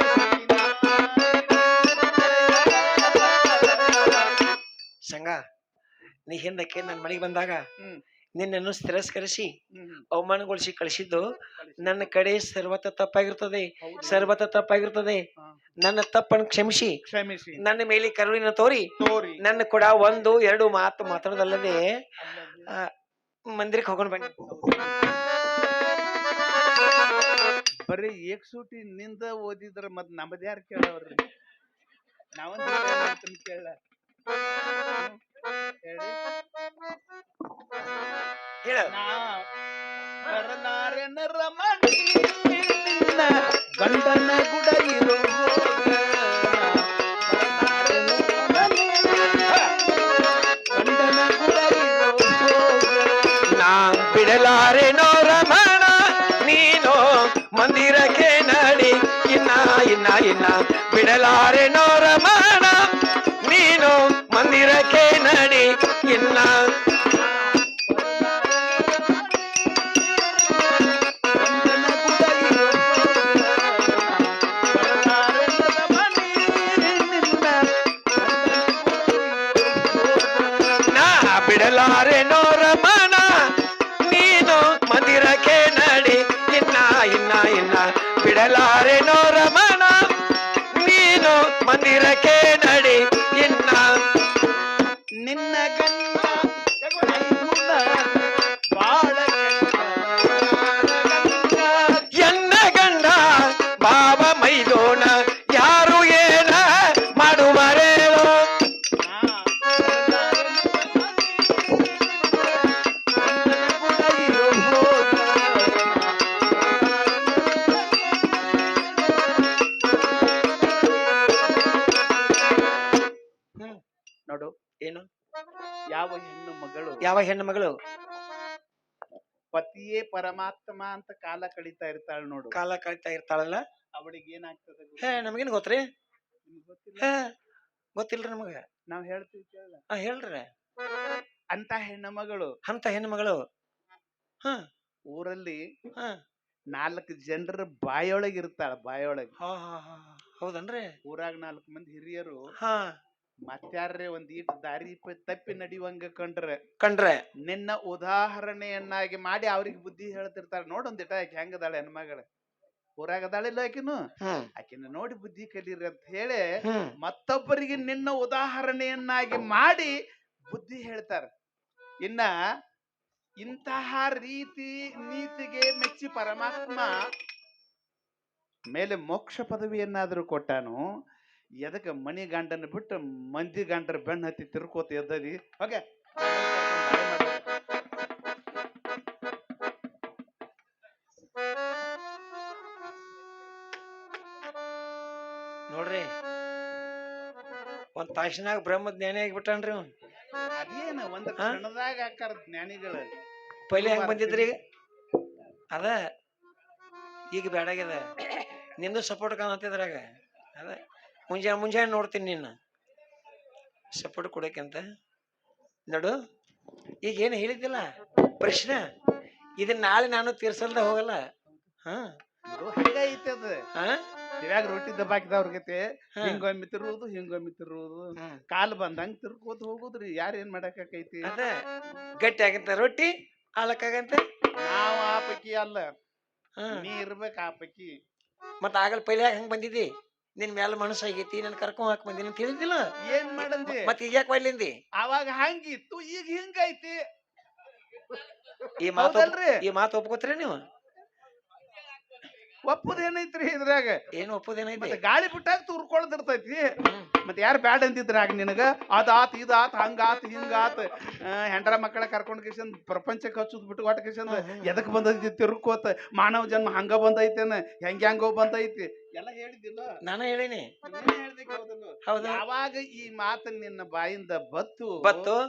Speaker 1: ಸಂಗ ನೀ ಹಿಂದಕ್ಕೆ ನನ್ನ ಮನೆಗೆ ಬಂದಾಗ
Speaker 4: ಹ್ಮ್
Speaker 1: ನಿನ್ನನ್ನು ತಿರಸ್ಕರಿಸಿ
Speaker 4: ಹ್ಮ್
Speaker 1: ಅವಮಾನಗೊಳಿಸಿ ಕಳಿಸಿದ್ದು ನನ್ನ ಕಡೆ ಸರ್ವತ ತಪ್ಪಾಗಿರ್ತದೆ
Speaker 4: ಹೌದು.
Speaker 1: ಸರ್ವತ ತಪ್ಪಾಗಿರ್ತದೆ
Speaker 4: ಹಾ.
Speaker 1: ನನ್ನ ತಪ್ಪನ್ನು ಕ್ಷಮಿಸಿ
Speaker 4: ಕ್ಷಮಿಸಿ
Speaker 1: ನನ್ನ ಮೇಲೆ ಕರುಣಿನ ತೋರಿ
Speaker 4: ತೋರಿ
Speaker 1: ನನ್ನ ಕೂಡ ಒಂದು ಎರಡು ಮಾತು ಮಾತಾಡೋದಲ್ಲದೆ ಆ, ಮಂದಿರಕ್ಕೆ ಹೋಗೋಣ ಬನ್ನಿ
Speaker 4: ಬರೀ ಏಕ್ ಸೂಟಿ ನಿಂದ ಓದಿದ್ರ ಮತ್ ನಮ್ಮದ್ ಯಾರು ಕೇಳವ್ರಿ ನಾವಂತ ಕೇಳ ಹೇಳಿ
Speaker 1: ಹೇಳ
Speaker 4: ನರನಾರಾಯಣ ರಮಣಿ ನಿನ್ನ ಗಂಡನ ಗುಡ ಇರೋ ಗಂಡನ ಗುಡ ಇರೋ
Speaker 1: ನಾ ಬಿಡಲಾರೆನೋ ರಮಣ ನೀನು ಮಂದಿರಕ್ಕೆ ನಡಿ ಇನ್ನ ಬಿಡಲಾರೆನೋ ರಮಣ ನೀನು ಮಂದಿರಕ್ಕೆ ನಡಿ ಇನ್ನ ನಾ ಬಿಡಲಾರೆನೋ ರಮಣ ನೀನು ಮಂದಿರಕ್ಕೆ ನಡಿ ಇನ್ನ ಬಿಡಲಾರೆನೋ ರಮಣ ನೀನು ಮಂದಿರಕ್ಕೆ ನಡಿ ಇನ್ನ
Speaker 4: ನಿನ್ನ ಗಂಡ ಐಗುಣ ಬಾಳ
Speaker 1: ಎನ್ನ ಗಂಡ ಬಾಬ ಮೈದೋಣ ಯಾರು ಏನ ಮಾಡುವರೇಳೋ
Speaker 4: ನೋಡು
Speaker 1: ಏನು
Speaker 4: ಯಾವ ಹೆಣ್ಣು ಮಗಳು
Speaker 1: ಯಾವ ಹೆಣ್ಣು ಮಗಳು
Speaker 4: ಪತಿಯೇ ಪರಮಾತ್ಮ ಅಂತ ಕಾಲ ಕಳೀತಾ ಇರ್ತಾಳ ನೋಡು
Speaker 1: ಕಾಲ ಕಳೀತಾ ಇರ್ತಾಳಲ್ಲ
Speaker 4: ಅವಳಿಗೆ ಏನಾಗ್ತದೆ ಗೊತ್ತಾ?
Speaker 1: ಹೇ ನಮಗೇನು ಗೊತ್ತ್ರಿ
Speaker 4: ನಿಮ್ಗ್ ಗೊತ್ತಿಲ್ಲ
Speaker 1: ಹೇ ಗೊತ್ತಿಲ್ರಿ ನಮಗ
Speaker 4: ನಾವ್ ಹೇಳ್ತೀವಿ ಕೇಳ
Speaker 1: ಹೇಳ್ರಿ
Speaker 4: ಅಂತ ಹೆಣ್ಣು ಮಗಳು
Speaker 1: ಅಂತ ಹೆಣ್ಣು ಮಗಳು ಹ
Speaker 4: ಊರಲ್ಲಿ
Speaker 1: ಹ
Speaker 4: 4 ಜನರ ಬಾಯೊಳಗ್ ಇರ್ತಾಳ ಬಾಯೊಳಗ್
Speaker 1: ಹಾ ಹಾ ಹಾ ಹೌದನ್ರಿ
Speaker 4: ಊರಾಗ 4 ಮಂದಿ ಹಿರಿಯರು
Speaker 1: ಹಾ
Speaker 4: ಮತ್ಯಾರ್ರೆ ಒಂದ್ ಈಟ್ ದಾರಿ ತಪ್ಪಿ ನಡೆಯುವಂಗ
Speaker 1: ಕಂಡ್ರೆ
Speaker 4: ನಿನ್ನ ಉದಾಹರಣೆಯನ್ನಾಗಿ ಮಾಡಿ ಅವ್ರಿಗೆ ಬುದ್ಧಿ ಹೇಳ್ತಿರ್ತಾಳ ನೋಡೊಂದಿಟ ಆಕಿ ಹೆಂಗದಾಳೆ ಹೆಣ್ಮಗಳ ಊರಾಗ ಅದಾಳಿಲ್ಲ ಆಕಿನು
Speaker 1: ಹ್ಮ್
Speaker 4: ಆಕಿನ ನೋಡಿ ಬುದ್ಧಿ ಕಲೀರಿ ಅಂತ ಹೇಳಿ
Speaker 1: ಹ್ಮ್
Speaker 4: ಮತ್ತೊಬ್ಬರಿಗೆ ನಿನ್ನ ಉದಾಹರಣೆಯನ್ನಾಗಿ ಮಾಡಿ ಬುದ್ಧಿ ಹೇಳ್ತಾರ ಇನ್ನ ಇಂತಹ ರೀತಿ ನೀತಿಗೆ ಮೆಚ್ಚಿ ಪರಮಾತ್ಮ ಮೇಲೆ ಮೋಕ್ಷ ಪದವಿಯನ್ನಾದ್ರೂ ಕೊಟ್ಟಾನು ಎದಕ್ಕೆ ಮನಿ ಗಂಡನ ಬಿಟ್ಟು ಮಂದಿ ಗಂಡರ ಬೆನ್ನ ಹತ್ತಿ ತಿರ್ಕೋತ ಎದ್ದದಿ ಓಕೆ
Speaker 1: ನೋಡ್ರಿ ಒಂದ್ ತಾಸಿನಾಗ ಬ್ರಹ್ಮ ಜ್ಞಾನಿ ಆಗಿಬಿಟ್ಟಾನ್ರಿ ಅವ್ನು
Speaker 4: ಅದೇನ ಒಂದ್
Speaker 1: ಹಾ?
Speaker 4: ಕ್ಷಣದಾಗ ಹಾಕಾರ ಜ್ಞಾನಿಗಳು
Speaker 1: ಪೈಲೆ ಹೆಂಗ್ ಬಂದಿದ್ರಿ ಅದ ಈಗ ಬ್ಯಾಡಾಗ್ಯದ ನಿಂದು ಸಪೋರ್ಟ್ ಕಾಣತ್ತಿದ್ರಾಗ ಅದ ಮುಂಜಾನೆ ನೋಡ್ತೀನಿ ನಿನ್ನ ಸಪೋರ್ಟ್ ಕೊಡಕ್ಕಂತ ನೋಡು. ಈಗ ಏನು ಹೇಳಿದ್ದಿಲ್ಲ ಪ್ರಶ್ನೆ, ಇದನ್ನ ನಾಳೆ ನಾನು ತೀರ್ಸಲ್ದ ಹೋಗಲ್ಲ. ಹಾ
Speaker 4: ಹಂಗೈತೆ ಅದ
Speaker 1: ಹಾ
Speaker 4: ಇವಾಗ ರೊಟ್ಟಿ ದಬ್ಬಾಕಿದವ್ರಿಗೈತೆ ಹಿಂಗೊಮ್ಮೆ ತಿರುವುದು ಕಾಲ್ ಬಂದಂಗ ತಿರ್ಕೋತ ಹೋಗುದ್ರಿ ಯಾರ ಏನ್ ಮಾಡಕೈತಿ.
Speaker 1: ಅದ ಗಟ್ಟಿ ಆಗಂತ ರೊಟ್ಟಿ ಹಾಳಕ್ಕಾಗಂತ
Speaker 4: ನಾವ್ ಆ ಪೈಕಿ ಅಲ್ಲ,
Speaker 1: ಹಾ
Speaker 4: ನೀ ಇರ್ಬೇಕ ಆ ಪೈಕಿ.
Speaker 1: ಮತ್ತ ಆಗಲ್ ಪೈಲ್ಯಾಗ ಹಂಗ ಬಂದಿದ್ದಿ, ನಿನ್ ಮ್ಯಾಲ ಮನಸ್ಸಾಗೈತಿ, ನನ್ ಕರ್ಕೊಂಡ್ ಹಾಕ್ ಬಂದಿನಿ ಅಂತ ಹೇಳಿದ್ದಿಲ್ಲ.
Speaker 4: ಏನ್ ಮಾಡಂದಿ
Speaker 1: ಮತ್ ಈಗ ಯಾಕೆ ಮಾಡ್ಲಿಂದಿ?
Speaker 4: ಅವಾಗ ಹಂಗಿತ್ತು ಈಗ ಹಿಂಗೈತಿ.
Speaker 1: ಈ ಮಾತು ಒಪ್ಕೋತೀರ ನೀವು?
Speaker 4: ಒಪ್ಪುದೇನೈತ್ರಿ ಇದ್ರಾಗ?
Speaker 1: ಏನು ಒಪ್ಪುದೇನೈತಿ?
Speaker 4: ಮತ್ತೆ ಗಾಳಿ ಬಿಟ್ಟಾಗ ತುರ್ಕೊಳ್ದಿರ್ತೈತಿ. ಮತ್ತೆ ಯಾರು ಬ್ಯಾಡ ಅಂತಿದ್ರಾಗ ನಿನಗ ಅದಾತ್ ಇದಾತ್ ಹಂಗಾತ್ ಹಿಂಗಾತ್ ಹೆಂಡ್ರ ಮಕ್ಕಳ ಕರ್ಕೊಂಡ್ ಕಿಶನ್ ಪ್ರಪಂಚಕ್ಕೆ ಹಚ್ಚುದ್ ಬಿಟ್ಟು ಒಟ್ಟ ಕಿಶನ್ ಎದಕ್ ಬಂದೈತಿ ತಿರ್ಕೋತ ಮಾನವ ಜನ್ಮ ಹಂಗ ಬಂದೈತೇನ ಹೆಂಗೋ ಬಂದೈತಿ ಎಲ್ಲ ಹೇಳಿದ್ದಿಲ್ಲ.
Speaker 1: ನಾನು ಹೇಳಿನಿ.
Speaker 4: ಹೌದು. ಯಾವಾಗ ಈ ಮಾತು ನಿನ್ನ ಬಾಯಿಂದ ಬತ್ತು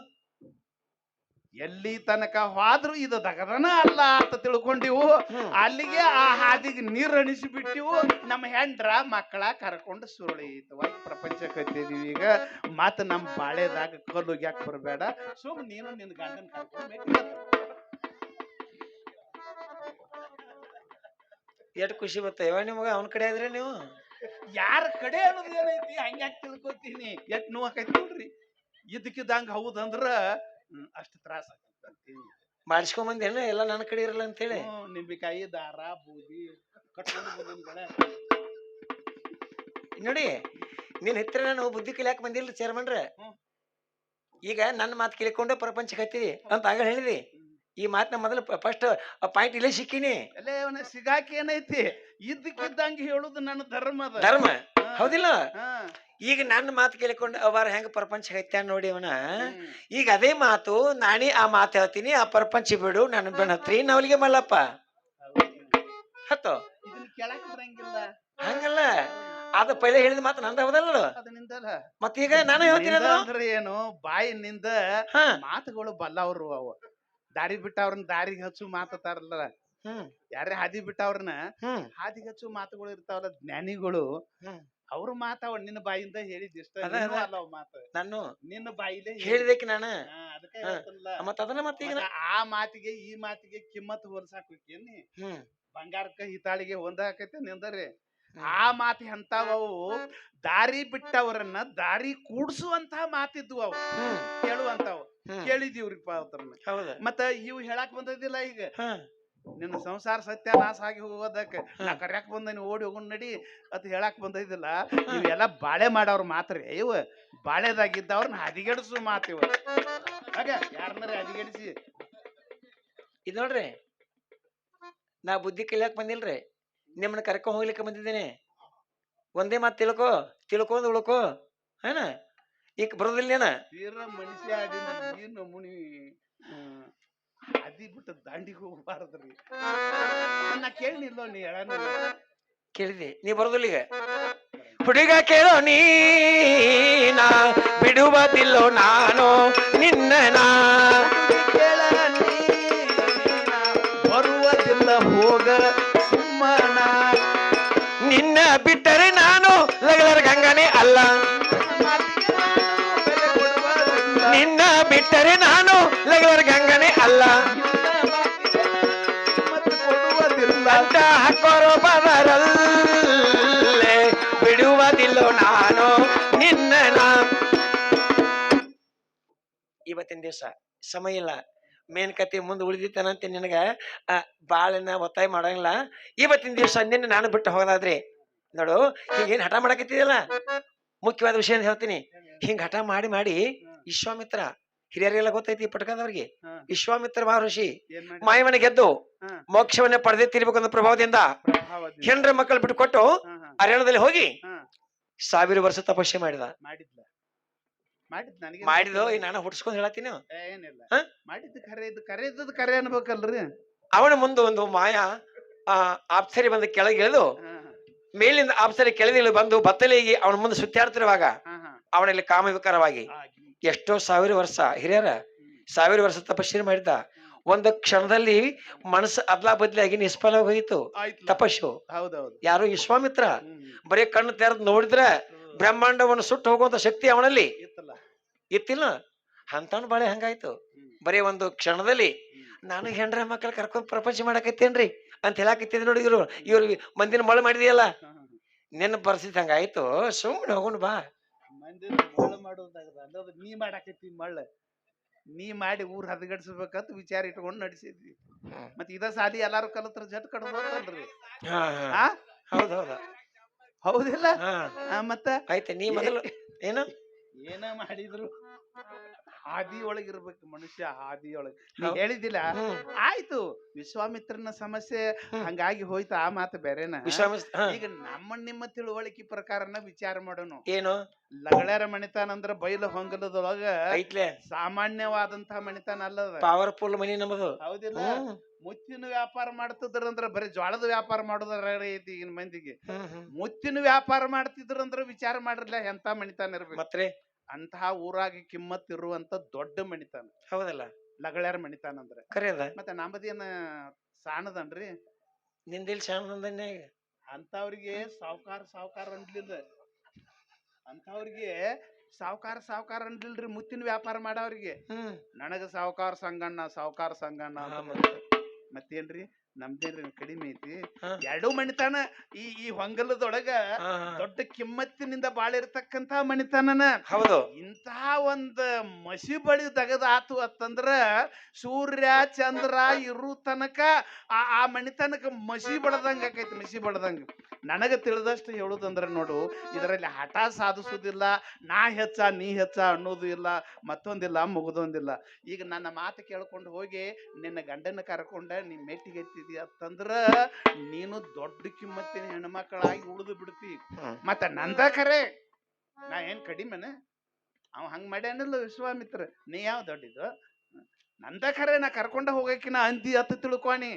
Speaker 4: ಎಲ್ಲಿ ತನಕ ಹೋದ್ರು ಇದು ದಗದನ ಅಲ್ಲ ಅಂತ ತಿಳ್ಕೊಂಡಿವು. ಅಲ್ಲಿಗೆ ಆ ಹಾದಿಗೆ ನೀರ್ ಅಣಿಸಿ ಬಿಟ್ಟಿವು. ನಮ್ಮ ಹೆಂಡ್ರ ಮಕ್ಕಳ ಕರ್ಕೊಂಡು ಸುರಳಿತವಾಗಿ ಪ್ರಪಂಚಕ್ಕೆ ಹತ್ತಿದೀವಿ. ಈಗ ಮತ್ ನಮ್ ಬಾಳೆದಾಗ ಕಲ್ಲು ಯಾಕೆ ಬರಬೇಡ, ಸುಮ್ ನೀನು ನಿನ್ ಗಂಡನ್ ಕರ್ಕೊಂಡು
Speaker 1: ಎಷ್ಟು ಖುಷಿ ಬರ್ತೇವ ನಿಮಗ ಅವನ ಕಡೆ ಆದ್ರೆ ನೀವು
Speaker 4: ಯಾರ ಕಡೆ ಅನ್ನೋದು ಏನೈತಿ ಹಂಗ್ಯಾಕ್ ತಿಳ್ಕೊತೀನಿ. ಎಷ್ಟ್ ನೋವಾಕೈತಿ ನೋಡ್ರಿ. ಇದಕ್ಕಿದ್ದಂಗ ಹೌದಂದ್ರ ಅಷ್ಟು ತ್ರಾಸ ಆಗ್ತಂತಿ.
Speaker 1: ಮಾಡಿಸ್ಕೊಂಬಂದೇನು ಎಲ್ಲ ನನ್ನ ಕಡೆ ಇರಲ್ಲ ಅಂತೇಳಿ
Speaker 4: ನಿಂಬಿಕಾಯಿ ದಾರ ಬೂದಿ ಕಟ್ಕೊಂಡು
Speaker 1: ನೋಡಿ. ನಿನ್ ಹತ್ತಿರ ನಾನು ಬುದ್ಧಿ ಕಲಿಯಾಕ ಬಂದಿಲ್ಲ ಚೇರ್ಮನ್ರ. ಈಗ ನನ್ನ ಮಾತು ಕೇಳಿಕೊಂಡು ಪ್ರಪಂಚಕ್ಕೆ ಹತ್ತಿದಿ ಅಂತ ಆಗ ಹೇಳಿದಿ. ಈ ಮಾತನ್ನ ಮೊದಲು ಫಸ್ಟ್ ಪಾಯಿಂಟ್ ಇಲ್ಲೇ ಸಿಕ್ಕಿನಿ.
Speaker 4: ಅಲ್ಲೇ ಸಿಗಾಕಿ ಏನೈತಿ ಇದ್ದಕ್ಕಿದ್ದಂಗೆ ಹೇಳುದು ನನ್ನ
Speaker 1: ಧರ್ಮ ಹೌದಿಲ್ಲ. ಈಗ ನನ್ನ ಮಾತು ಕೇಳಿಕೊಂಡು ಅವರ ಹೆಂಗ ಪ್ರಪಂಚ ಹೈತ್ಯಾನ ನೋಡಿ ಅವನ. ಈಗ ಅದೇ ಮಾತು ನಾನೇ ಆ ಮಾತು ಹೇಳ್ತೀನಿ, ಆ ಪ್ರಪಂಚ ಬಿಡು ನನ್ನ ಬೆನ್ನ ಹತ್ರಿ ನವಲಿಗೆ ಮಲ್ಲಪ್ಪ ಹತ್ತು
Speaker 4: ಕೇಳಕ್ ಬರಂಗಿಲ್ಲ.
Speaker 1: ಹಂಗಲ್ಲ, ಅದ ಪೈಲೆ ಹೇಳಿದ ಮಾತು ನಂದ ಹೌದಲ್ಲ. ಮತ್ತೀಗ ನಾನು ಹೇಳ್ತೀನಿ
Speaker 4: ಅಂದ್ರೆ ಏನು ಬಾಯಿನಿಂದ ಮಾತುಗಳು ಬಲ್ಲವ್ರು. ಅವು ದಾರಿ ಬಿಟ್ಟವ್ರನ್ನ ದಾರಿಗೆ ಹಚ್ಚು ಮಾತಾರಲ್ಲ, ಯಾರೇ ಹಾದಿ ಬಿಟ್ಟವ್ರನ್ನ ಹಾದಿಗೆ ಹಚ್ಚು ಮಾತುಗಳು ಇರ್ತಾವಲ್ಲ ಜ್ಞಾನಿಗಳು. ಅವ್ರ ಮಾತಾವ ನಿನ್ನ ಬಾಯಿಂದ ಹೇಳಿದಿಷ್ಟ ಮಾತು ನಾನು ನಿನ್ನ ಬಾಯಿಲೆ
Speaker 1: ಹೇಳಿದಕ್ಕೆ ನಾನು
Speaker 4: ಅದಕ್ಕೆ ಆ ಮಾತಿಗೆ ಈ ಮಾತಿಗೆ ಕಿಮ್ಮತ್ ಹೋಲ್ಸಾಕ್ ಹೋಗ್ಯನಿ. ಬಂಗಾರಕ್ಕ ಹಿತಾಳಿಗೆ ಹೊಂದಾಕೈತೆ ನಿಂದರಿ. ಆ ಮಾತಿ ಅಂತವು ದಾರಿ ಬಿಟ್ಟವ್ರನ್ನ ದಾರಿ ಕೂಡ್ಸುವಂತ ಮಾತಿದ್ವು. ಅವು ಕೇಳುವಂತಾವು ಕೇಳಿದೀವ್ರಿಪ್ಪ ಅವ್ರನ್ನ. ಮತ್ತ ಇವು ಹೇಳಾಕ್ ಬಂದಿದ್ದಿಲ್ಲ. ಈಗ ನಿನ್ನ ಸಂಸಾರ ಸತ್ಯನಾಶ ಆಗಿ ಹೋಗೋದಕ್ಕ ನಾ ಕರ್ಯಾಕ್ ಬಂದನಿ ಓಡಿ ಹೋಗೋಣ ನಡಿ ಅಂತ ಹೇಳಾಕ್ ಬಂದಿದ್ದಿಲ್ಲ. ಇವೆಲ್ಲ ಬಾಳೆ ಮಾಡವ್ರ ಮಾತ್ರಿ. ಇವ ಬಾಳೆದಾಗಿದ್ದವ್ರನ್ನ ಹದಿಗೆಡಿಸು ಮಾತಿವ. ಹಾಗ ಯಾರನ್ನಾರ ಹದಿಗೆಡಿಸಿ
Speaker 1: ಇದ್ ನೋಡ್ರಿ, ನಾ ಬುದ್ಧಿ ಕಲಿಯಾಕ್ ಬಂದಿಲ್ರಿ, ನಿಮ್ಮನ್ನ ಕರ್ಕೊಂಡ್ ಹೋಗ್ಲಿಕ್ಕೆ ಬಂದಿದ್ದೇನೆ. ಒಂದೇ ಮಾತು ತಿಳ್ಕೊಂಡ್ ಉಳ್ಕೋ ಏನ ಈಗ ಬರೋದಿಲ್ಲೇನ.
Speaker 4: ತೀರ ಮನುಷ್ಯ ಏನು ಮುನಿ ಅದಿ ಬಿಟ್ಟು ದಾಂಡಿಗೆ ಹೋಗ್ಬಾರದ್ರಿ. ನಾ ಕೇಳಿನಿಲ್ಲೋ ನೀ ಹೇಳ
Speaker 1: ಕೇಳಿದೆ, ನೀ ಬರೋದಿಲ್ಲ. ಈಗ ಹುಡುಗ ಕೇಳೋ ನೀನಾ ಬಿಡುವುದಿಲ್ಲೋ ನಾನು ನಿನ್ನ
Speaker 4: ಬರುವುದಿಲ್ಲ ಹೋಗ ಸುಮ್ಮನ.
Speaker 1: ನಿನ್ನ ಬಿಟ್ಟರೆ ನಾನು ಲಗಲರ ಗಂಗನೇ ಅಲ್ಲ. ನಿನ್ನ ಬಿಟ್ಟರೆ ನಾನು ಲಗಲರ ಗಂಗನೇ ಅಲ್ಲ. ಅಂತ ಹಾಕೋರೋ ಬದರಲ್ಲೇ ಬಿಡುವುದಿಲ್ಲೋ ನಾನು ನಿನ್ನ. ಇವತ್ತಿನ ದಿವಸ ಸಮಯ ಇಲ್ಲ, ಮೇನ್ ಕತೆ ಮುಂದೆ ಉಳಿದಿತ್ತನಂತೆ ನಿನಗ ಬಾಳನ್ನ ಒತ್ತಾಯ ಮಾಡಂಗಿಲ್ಲ. ಇವತ್ತಿನ ದಿವಸ ನಿನ್ನ ನಾನು ಬಿಟ್ಟು ಹೋಗೋದಾದ್ರೆ ನೋಡು, ಹಿಂಗೇನ್ ಹಠ ಮಾಡಕತ್ತಿದಲ್ಲ, ಮುಖ್ಯವಾದ ವಿಷಯ ಅಂತ ಹೇಳ್ತೀನಿ. ಹಿಂಗ ಹಠ ಮಾಡಿ ವಿಶ್ವಾಮಿತ್ರ ಹಿರಿಯರಿಗೆಲ್ಲ ಗೊತ್ತೈತಿ ಪಟ್ಕದವ್ರಿಗೆ. ವಿಶ್ವಾಮಿತ್ರ ಮಹರ್ಷಿ ಮಾಯವನ್ನ ಗೆದ್ದು ಮೋಕ್ಷವನ್ನ ಪಡೆದಿರ್ಬೇಕಂದ ಪ್ರಭಾವದಿಂದ ಹೆಂಡ್ರ ಮಕ್ಕಳು ಬಿಟ್ಟು ಕೊಟ್ಟು ಅರಣ್ಯದಲ್ಲಿ ಹೋಗಿ 1000 ವರ್ಷ ತಪಸ್ಸೆ ಮಾಡಿದ ನಾನು ಹುಡ್ಸ್ಕೊಂಡ್ ಹೇಳತ್ತೀನಿ.
Speaker 4: ಕರೆ ಕರೆ ಅನ್ಬೇಕಲ್ರಿ.
Speaker 1: ಅವನ ಮುಂದೆ ಒಂದು ಮಾಯಾ ಅಪ್ಸರಿ ಬಂದು ಕೆಳಗಿಳಿದು ಮೇಲಿಂದ ಅಪ್ಸರಿ ಕೆಳಗಿಳಿದು ಬಂದು ಬತ್ತಲಿಗೆ ಅವನ ಮುಂದೆ ಸುತ್ತಾಡ್ತಿರುವಾಗ ಅವನಲ್ಲಿ ಕಾಮ ವಿಕಾರವಾಗಿ ಎಷ್ಟೋ 1000 ವರ್ಷ ಹಿರಿಯರ 1000 ವರ್ಷ ತಪಸ್ಸೆ ಮಾಡಿದ್ದ. ಒಂದು ಕ್ಷಣದಲ್ಲಿ ಮನಸ್ಸು ಅದ್ಲಾ ಬದ್ಲಾಗಿ ನಿಷ್ಫಲ ಹೋಯಿತು
Speaker 4: ಆಯ್ತು
Speaker 1: ತಪಸ್ಸು.
Speaker 4: ಹೌದೌದು
Speaker 1: ಯಾರು ವಿಶ್ವಾಮಿತ್ರ ಬರೀ ಕಣ್ಣು ತೆರೆದು ನೋಡಿದ್ರೆ ಬ್ರಹ್ಮಾಂಡವನ್ನು ಸುಟ್ಟು ಹೋಗುವಂತ ಶಕ್ತಿ ಅವನಲ್ಲಿ
Speaker 4: ಇತ್ತಲ್ಲ
Speaker 1: ಇತ್ತಿಲ್ಲ. ಅಂತವನ್ ಬಾಳೆ ಹಂಗಾಯ್ತು. ಬರೀ ಒಂದು ಕ್ಷಣದಲ್ಲಿ ನಾನು ಹೆಂಡ್ರ ಮಕ್ಕಳ ಕರ್ಕೊಂಡ್ ಪ್ರಪಂಚ ಮಾಡಕತ್ತೇನ್ರಿ ಅಂತ ಹೇಳಾಕತ್ತಿದ್ ನೋಡಿ ಇವ್ರು ಮಂದಿನ ಮಳೆ ಮಾಡಿದೆಯಲ್ಲ, ನಿನ್ನ ಪರಿಸ್ಥಿತಿ ಹಂಗಾಯ್ತು. ಸುಮ್ಮನೆ ಹೋಗೋಣ ಬಾ.
Speaker 4: ಮಂದಿ ಮಳ್ಳ ಮಾಡೋದಾಗದ ಅನ್ನೋದು ನೀ ಮಾಡಾಕತ್ತಿ ಮಳ್ಳ. ನೀ ಮಾಡಿ ಊರ್ ಹದಗಡ್ಸ್ಬೇಕಂತ ವಿಚಾರ ಇಟ್ಕೊಂಡು ನಡೆಸಿದ್ವಿ. ಮತ್ ಇದ ಸಾಲಿ ಎಲ್ಲಾರು ಕಲತ್ರ ಜಟ್ ಕಡ್ದಲ್ರಿ.
Speaker 1: ಹಾ ಹಾ ಹೌದೌದ
Speaker 4: ಹೌದಿಲ್ಲ?
Speaker 1: ಹಾ
Speaker 4: ಮತ್ತ
Speaker 1: ಆಯ್ತು. ನೀ ಮೊದಲು ಏನು
Speaker 4: ಏನ ಮಾಡಿದ್ರು ಹಾದಿ ಒಳಗಿರ್ಬೇಕು ಮನುಷ್ಯ, ಹಾದಿ ಒಳಗ. ನೀ ಹೇಳಿದಿಲ್ಲ ಆಯ್ತು, ವಿಶ್ವಾಮಿತ್ರನ ಸಮಸ್ಯೆ ಹಂಗಾಗಿ ಹೋಯ್ತು, ಆ ಮಾತು ಬೇರೆನ. ಈಗ ನಿಮ್ಮ ತಿಳುವಳಿಕೆ ಪ್ರಕಾರನ ವಿಚಾರ ಮಾಡೋಣ.
Speaker 1: ಏನು
Speaker 4: ಲಗಳರ ಮಣಿತಾನ ಅಂದ್ರ ಬೈಲು ಹೊಂಗಲದೊಳಗ
Speaker 1: ಐತ್ಲೆ
Speaker 4: ಸಾಮಾನ್ಯವಾದಂತಹ ಮಣಿತಾನ ಅಲ್ಲದ,
Speaker 1: ಪವರ್ಫುಲ್ ಮನಿ ನಮ್ಮದು.
Speaker 4: ಹೌದಿಲ್ಲ? ಮುತ್ತಿನ ವ್ಯಾಪಾರ ಮಾಡ್ತಿದ್ರಂದ್ರ ಬರೀ ಜ್ವಾಳದ ವ್ಯಾಪಾರ ಮಾಡೋದ್ರ ಐತಿ ಈಗಿನ ಮಂದಿಗೆ. ಮುತ್ತಿನ ವ್ಯಾಪಾರ ಮಾಡ್ತಿದ್ರಂದ್ರ ವಿಚಾರ ಮಾಡಿರ್ಲ ಎಂತ ಮಣಿತಾನ ಇರ್ಬೇಕು.
Speaker 1: ಮತ್ತೆ
Speaker 4: ಅಂತಹ ಊರಾಗ ಕಿಮ್ಮತ್ ಇರುವಂತ ದೊಡ್ಡ ಮಣಿತಾನ.
Speaker 1: ಹೌದಲ್ಲ
Speaker 4: ಲಗಳರ ಮಣಿತಾನ ಅಂದ್ರ
Speaker 1: ಕರೆಯದ.
Speaker 4: ಮತ್ತೆ ನಮ್ಮದೇನ ಸಾಣದನ್ರಿ
Speaker 1: ನಿಂದಿಲ್ ಶಾಣದಂದನ್ನೇ.
Speaker 4: ಅಂತವ್ರಿಗೆ ಸಾವ್ಕಾರ ಅನ್ಲಿಲ್ಲ, ಅಂತವ್ರಿಗೆ ಸಾವ್ಕಾರ ಅನ್ಲಿಲ್ರಿ. ಮುತ್ತಿನ ವ್ಯಾಪಾರ ಮಾಡವ್ರಿಗೆ ನನಗ ಸಾವ್ಕಾರ ಸಂಗಣ್ಣ ಅಂತ. ಮತ್ತೇನ್ರಿ ನಮ್ದೇನ್ರಿ ಕಡಿಮೆ ಐತಿ. ಎರಡೂ ಮಣಿತಾನ ಈ ಹೊಂಗಲದೊಳಗ ದೊಡ್ಡ ಕಿಮ್ಮತ್ತಿನಿಂದ ಬಾಳಿರ್ತಕ್ಕಂತ ಮಣಿತಾನನ.
Speaker 1: ಹೌದು.
Speaker 4: ಇಂತಹ ಒಂದ್ ಮಸಿ ಬಳಿ ತೆಗದಾತು ಅಂತಂದ್ರ ಸೂರ್ಯ ಚಂದ್ರ ಇರು ತನಕ ಆ ಮಣಿತನಕ ಮಸಿ ಬಡದಂಗ ಆಕೈತಿ, ಮಸಿ ಬಡದಂಗ. ನನಗ ತಿಳಿದಷ್ಟು ಹೇಳುದಂದ್ರ ನೋಡು, ಇದರಲ್ಲಿ ಹಠ ಸಾಧಿಸುದಿಲ್ಲ, ನಾ ಹೆಚ್ಚ ನೀ ಹೆಚ್ಚ ಅನ್ನೋದು ಇಲ್ಲ, ಮತ್ತೊಂದಿಲ್ಲ ಮುಗಿದೊಂದಿಲ್ಲ. ಈಗ ನನ್ನ ಮಾತು ಕೇಳ್ಕೊಂಡು ಹೋಗಿ ನಿನ್ನ ಗಂಡನ ಕರ್ಕೊಂಡ ನೀ ಮೆಟ್ಟಿಗೆತ್ತಿದಿ ಅಂತಂದ್ರ ನೀನು ದೊಡ್ಡ ಕಿಮ್ಮತ್ತಿನ ಹೆಣ್ಮಕ್ಕಳಾಗಿ ಉಳಿದು ಬಿಡ್ತಿ. ಮತ್ತ ನಂದ ಖರೆ ನಾ ಏನ್ ಕಡಿಮೆನ? ಅವ ಹಂಗ ಮಾಡ್ಯಾನಿಲ್ಲ ವಿಶ್ವಾಮಿತ್ರ. ನೀ ಯಾವ ದೊಡ್ಡಿದು? ನಂದ ಖರೆ ನಾ ಕರ್ಕೊಂಡ ಹೋಗಕಿನ ಅಂದಿ ಅತ್ತ ತಿಳ್ಕೊನಿ.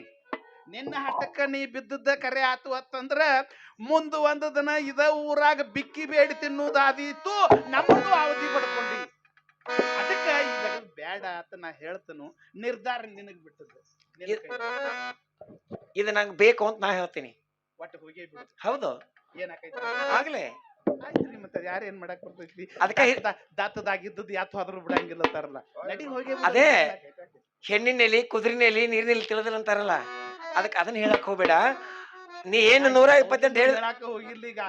Speaker 4: ನಿನ್ನ ಹಠಕ್ಕ ನೀ ಬಿದ್ದದ್ದ ಕರೆ ಆತು ಅಂತಂದ್ರ ಮುಂದ ಒಂದು ದಿನ ಇದ ಊರಾಗ ಬಿಕ್ಕಿ ಬೇಡಿ ತಿನ್ನುವುದಾದೀತು, ನಮ್ಮನ್ನು ಅವಧಿ ಪಡ್ಕೊಂಡಿ. ಅದಕ್ಕ ಈಗ ಬ್ಯಾಡ ಅಂತ ನಾ ಹೇಳ್ತನು. ನಿರ್ಧಾರ ನಿನಗ್ ಬಿಟ್ಟದ್ದು.
Speaker 1: ಇದು ನಂಗೆ ಬೇಕು ಅಂತ ನಾ ಹೇಳ್ತೀನಿ.
Speaker 4: ಒಟ್ಟು ಹೋಗೇ ಬಿಡು.
Speaker 1: ಹೌದು,
Speaker 4: ಏನಾಕೈತಿ
Speaker 1: ಆಗ್ಲೇ
Speaker 4: ಆಯ್ತ್ರಿ. ಮತ್ತೆ ಯಾರ ಏನ್ ಮಾಡಕ್ ಬರ್ತೈತಿ?
Speaker 1: ಅದಕ್ಕೆ
Speaker 4: ದಾತದಾಗಿದ್ದದ್ದು ಯಾತು ಆದ್ರೂ ಬಿಡಂಗಿಲ್ಲ ತಾರಲ್ಲ. ನಡಿ ಹೋಗಿ
Speaker 1: ಅದೇ ಹೆಣ್ಣಿನಲ್ಲಿ ಕುದುರಿನಲ್ಲಿ ನೀರಿನಲ್ಲಿ ತಿಳಿದಿಲ್ಲ ಅಂತಾರಲ್ಲ, ಅದಕ್ಕೆ ಅದನ್ನ ಹೇಳಕ್ ಹೋಗ್ಬೇಡ. ನೀ ಏನು 128
Speaker 4: ಹೇಳಾಕ ಹೋಗಿಲ್ಲ. ಈಗ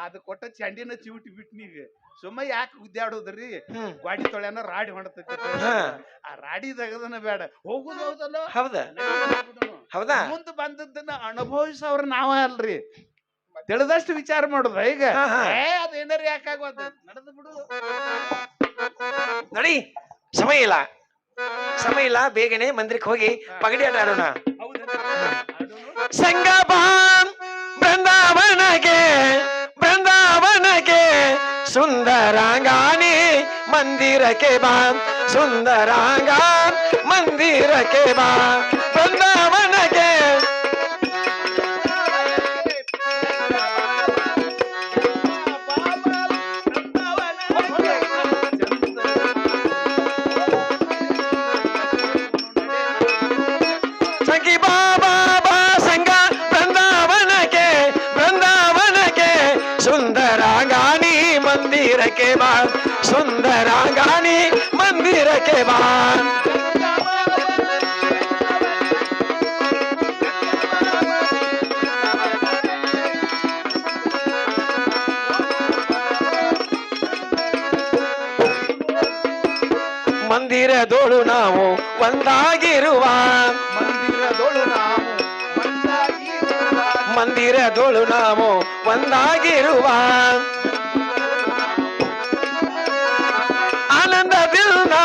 Speaker 4: ಅದ್ ಕೊಟ್ಟ ಚಂಡಿನ ಚಿವಿಟಿ ಬಿಟ್ನೀಗ. ಸುಮ್ಮ ಯಾಕೆ ಗುದ್ದಾಡೋದ್ರಿ? ಗಾಡಿ ತೊಳ್ಯಾನ ರಾಡಿ ಹೊಂಡತೈತಿ. ಆ ರಾಡಿ ತೆಗದನ ಬೇಡ, ಹೋಗುದು ಹೌದಲ್ಲ.
Speaker 1: ಹೌದಾ ಹೌದಾ?
Speaker 4: ಮುಂದ್ ಬಂದದ್ದನ್ನ ಅನುಭವಿಸವ್ರ ನಾವ ಅಲ್ರಿ. ತಿಳಿದಷ್ಟು ವಿಚಾರ ಮಾಡುದ. ಈಗ ಅದೇನಾರ ಯಾಕಾಗೋದ ನಡೆದು ಬಿಡು.
Speaker 1: ನೋಡಿ, ಸಮಯ ಇಲ್ಲ, ಬೇಗನೆ ಮಂದಿರಕ್ಕೆ ಹೋಗಿ ಪಗಡಿ ಆಟ ಆಡೋಣ. ಸಂಗಮ ಬೃಂದಾವನಕ್ಕೆ ಸುಂದರಾಂಗಾನಿ ಮಂದಿರಕ್ಕೆ ಬಾ, ಸುಂದರಾಂಗ ಮಂದಿರಕ್ಕೆ ಬಾ, ಬೃಂದಾವನಕ್ಕೆ. ಸಂಗಿ ಬಾಬಾ ಸಂಗ ಬೃಂದಾವನಕ್ಕೆ ಸುಂದರಾಂಗಾನಿ ಮಂದಿರಕ್ಕೆ ಬಾ, ಸುಂದರಾಂಗಾನಿ ಮಂದಿರಕ್ಕೆ ಬಾ. ಮಂದಿರದೋಳು ನಾವು ಒಂದಾಗಿರುವ, ಮಂದಿರದೋಳು ನಾವು ಒಂದಾಗಿರುವ, ಆನಂದದಿಂದ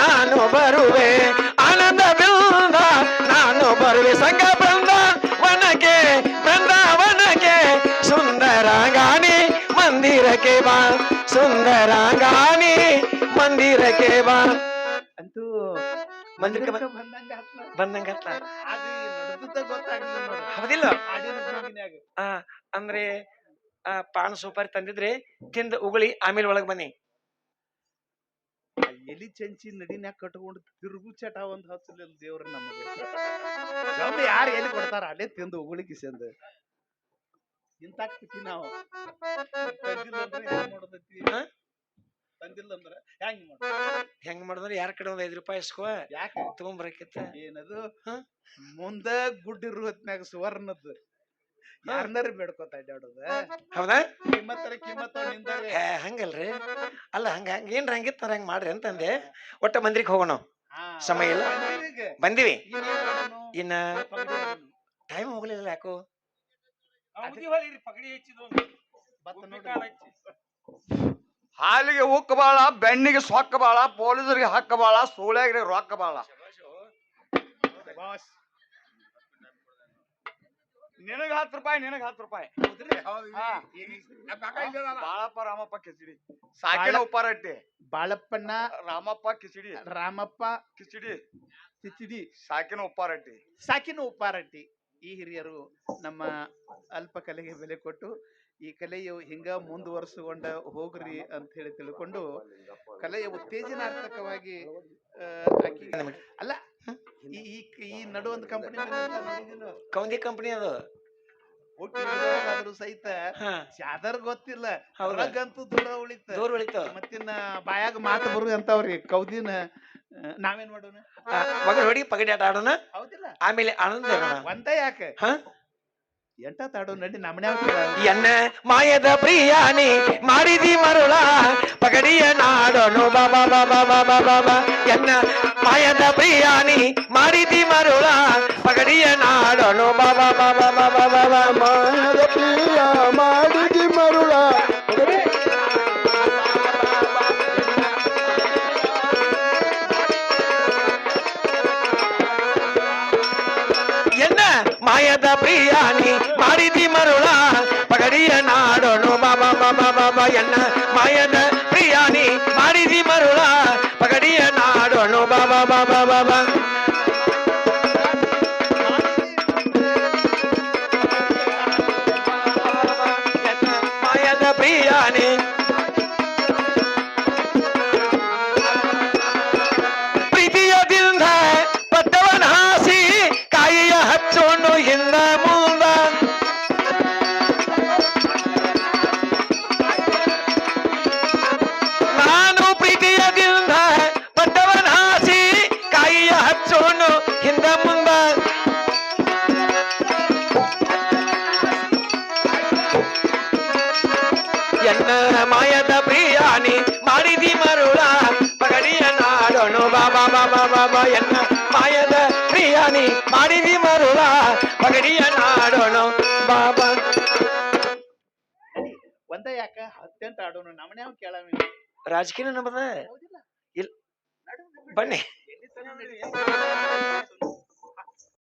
Speaker 1: ನಾನು ಬರುವೆ, ಆನಂದದಿಂದ ನಾನು ಬರುವೆ. ಸಂಗ ಬೃಂದಾವನಕ್ಕೆ ಸುಂದರಾಂಗಾನಿ ಮಂದಿರಕ್ಕೆ ಬಾ, ಸುಂದರಾಂಗಾನಿ ಮಂದಿರಕ್ಕೆ ಬಾ. ಅಂತೂ ಮಂದಿರಕ್ಕೆ ಬಂದಂಗ ಹೌದಿಲ್ಲ? ಅಂದ್ರೆ ಪಾನ್ ಸೂಪಾರಿ ತಂದಿದ್ರೆ ತಿಂದ ಉಗುಳಿ ಆಮೇಲೆ ಒಳಗ್ ಬನ್ನಿ.
Speaker 4: ಎಲಿ ಚಂಚಿ ನಡಿನ್ಯಾಗ ಕಟ್ಕೊಂಡು ತಿರುಗು ಚಟ ಒಂದ್ ಹಚ್ಚಲಿಲ್ಲ ದೇವ್ರ ನಮಗೆ ಜಮ್ ಯಾರು ಎಲ್ಲಿ ಕೊಡ್ತಾರ ಅಲ್ಲೇ ತಿಂದು ಉಗುಳಿಕಿಸಂದ ಇಂತಾಕ್ತಿವಿ ನಾವು ತಂದಿಲ್ಲ ಅಂದ್ರೆ ಹೆಂಗ್ ಮಾಡೋದೈತಿ
Speaker 1: ಹಾ?
Speaker 4: ತಂದಿಲ್ಲ ಅಂದ್ರ ಹೆಂಗ್ ಮಾಡ
Speaker 1: ಹೆಂಗ್ ಮಾಡಿದ್ರೆ ಯಾರ ಕಡೆ ಒಂದ್ 5 ರೂಪಾಯಿ ಇಸ್ಕೋ
Speaker 4: ಯಾಕೆ
Speaker 1: ತಗೊಂಬರಕಿತ್ತ
Speaker 4: ಏನದು
Speaker 1: ಹಾ?
Speaker 4: ಮುಂದ ಗುಡ್ ಇರು ಹೊತ್ನ್ಯಾಗ ಸುವರ್ಣದ್ದು ಯಾರನ್ನಾರ ಬೇಡ್ಕೊತ ಅಡ್ಡಾಡೋದ
Speaker 1: ಹೌದಾ
Speaker 4: ಕಿಮ್ಮತ್ತ ನಿಂದಾರೆ
Speaker 1: ಹಂಗಲ್ರಿ ಅಲ್ಲ ಹಂಗ ಏನ್ರ ಹಂಗಿತ್ತಾರ ಹಂಗ ಮಾಡ್ರಿ ಅಂತಂದೆ ಒಟ್ಟ ಮಂದಿರಿಗೆ ಹೋಗೋಣ ಸಮಯ ಇಲ್ಲ. ಬಂದಿವಿ ಇನ್ನ ಟೈಮ್ ಹೋಗ್ಲಿಲ್ಲ ಯಾಕೋ
Speaker 3: ಅವ್ನಿಗೆ ಹೊಲಿರಿ ಪಗಡಿ ಹೆಚ್ಚಿದು
Speaker 5: ಹಾಲಿಗೆ ಉಕ್ಕ ಬಾಳ ಬೆಣ್ಣಿಗೆ ಸೊಕ್ಕ ಬಾಳ ಪೊಲೀಸರಿಗೆ ಹಕ್ಕ ಬಾಳ ಸೂಳ್ಯಾಗ್ರಿ ರೊಕ್ಕ ಬಾಳ ನಿನಗ 10 ರೂಪಾಯಿ ನಿನಗ 10 ರೂಪಾಯಿ ಬಾಳಪ್ಪ ರಾಮಪ್ಪ ಕಿಚಡಿ ಸಾಕಿನ ಉಪ್ಪಾರಟ್ಟಿ
Speaker 4: ಬಾಳಪ್ಪಣ್ಣ
Speaker 5: ರಾಮಪ್ಪ ಕಿಚಡಿ
Speaker 4: ರಾಮಪ್ಪ
Speaker 5: ಕಿಚಡಿ
Speaker 4: ಕಿಚಿಡಿ
Speaker 5: ಸಾಕಿನ ಉಪ್ಪಾರಟ್ಟಿ
Speaker 4: ಸಾಕಿನ ಉಪ್ಪಾರಟ್ಟಿ ಈ ಹಿರಿಯರು ನಮ್ಮ ಅಲ್ಪ ಕಲೆಗೆ ಬೆಲೆ ಕೊಟ್ಟು ಈ ಕಲೆಯು ಹಿಂಗ ಮುಂದುವರಿಸಿಕೊಂಡ ಹೋಗ್ರಿ ಅಂತ ಹೇಳಿ ತಿಳ್ಕೊಂಡು ಕಲೆಯ ಉತ್ತೇಜನಾರ್ಥಕವಾಗಿ ಅಲ್ಲ ಈ ಈ ನಡು ಒಂದು ಕಂಪನಿ
Speaker 1: ಕೌಂದಿ ಕಂಪನಿ ಅದು
Speaker 4: ಆದ್ರೂ ಸಹಿತ
Speaker 1: ಹಾ
Speaker 4: ಚಾದರ್ ಗೊತ್ತಿಲ್ಲ
Speaker 1: ಹೌದಾ?
Speaker 4: ಹೊರಗಂತೂ ದೂರ ಉಳಿತ
Speaker 1: ದೂರ ಉಳಿತು
Speaker 4: ಮತ್ತಿನ್ನ ಬಾಯಾಗ ಮಾತು ಬರು ಅಂತವ್ರಿ ಕೌದಿನ ನಾವೇನ್ ಮಾಡೋಣ
Speaker 1: ಮಗಳು ಹೊಡಿ ಪಗಡಿ ಆಟ ಆಡೋಣ
Speaker 4: ಹೌದಿಲ್ಲ
Speaker 1: ಆಮೇಲೆ ಆನಂದ ಇರೋಣ.
Speaker 4: ಒಂದ ಯಾಕೆ
Speaker 1: ಹಾ?
Speaker 4: ಎಂಟ ತಾಡು ನಡಿ ನಮ್ಮನೆ
Speaker 1: ಎನ್ನ ಮಾಯದ ಪ್ರಿಯಾನಿ ಮಾಡಿದಿ ಮರುಳ ಪಗಡಿಯ ನಾಡೋನು ಬಾಬಾ ಬಾಬಾ ಬಾಬಾ ಬಾಬಾ ಎನ್ನ ಮಾಯದ ಪ್ರಿಯಾನಿ ಮಾಡಿದಿ ಮರುಳ ಪಗಡಿಯ ನಾಡೋನು ಬಾಬಾ ಬಾಬಾ ಬಾಬಾ ಬಾಬಾ ಮಾಯದ ಪ್ರಿಯ ಮಾಡಿದಿ ಮರುಳ ಎನ್ನ ಮಾಯದ ಪ್ರಿಯಾನಿ ಮಾಡಿದಿ ಮರುಳ ಪಗಡಿಯ ನಾಡೋನು ಬಾಬಾ ಬಾಬಾ ಬಾಬಾ ಎನ್ನ ಮಾಯದ ಪ್ರಿಯಾನಿ ಮಾಡಿದಿ ಮರುಳ ಪಗಡಿಯ ನಾಡೋನು ಬಾಬಾ ಬಾಬಾ ಬಾಬಾ ಎನ್ನ ಮಾಯದ ಪ್ರಿಯಾನಿ ಪ್ರೀತಿಯದಿಂದ ಪಟ್ಟವನ ಹಾಸಿ ಕಾಯಿಯ ಹಚ್ಚೋನು ಹಿಂದ ಮುಂದ ನಾನು ಪ್ರೀತಿಯದಿಂದ ಪಟ್ಟವನ ಹಾಸಿ ಕಾಯಿಯ ಹಚ್ಚೋನು ಹಿಂದ ಮುಂದ ಎನ್ನ ಮಾಯದ ಪ್ರಿಯಾನಿ ಮಾಡಿದಿ ಮರುಳ ಪಗಡಿಯ ನಾಡೋನು ಬಾಬಾ ಬಾಬಾ ಬಾಬಾ ಎನ್ನ ಮಾಯದ ಪ್ರಿಯಾನಿ ಮಾಡಿದಿ ಮರುಳ ಪಗಡಿಯ ನಾಡೋನು ಬಾಬಾ
Speaker 4: ಒಂದ ಯಾಕ ಅತ್ಯಂತ ಆಡೋನು ನಮ್ಮನೆ ಅವ್ ಕೇಳವ
Speaker 1: ರಾಜಕೀಯ ನಂಬದ
Speaker 4: ಹೌದಿಲ್ಲ
Speaker 1: ಇಲ್ಲ ಬನ್ನಿ
Speaker 4: ಎಲ್ಲಿ ತನಕ ನಡಿ?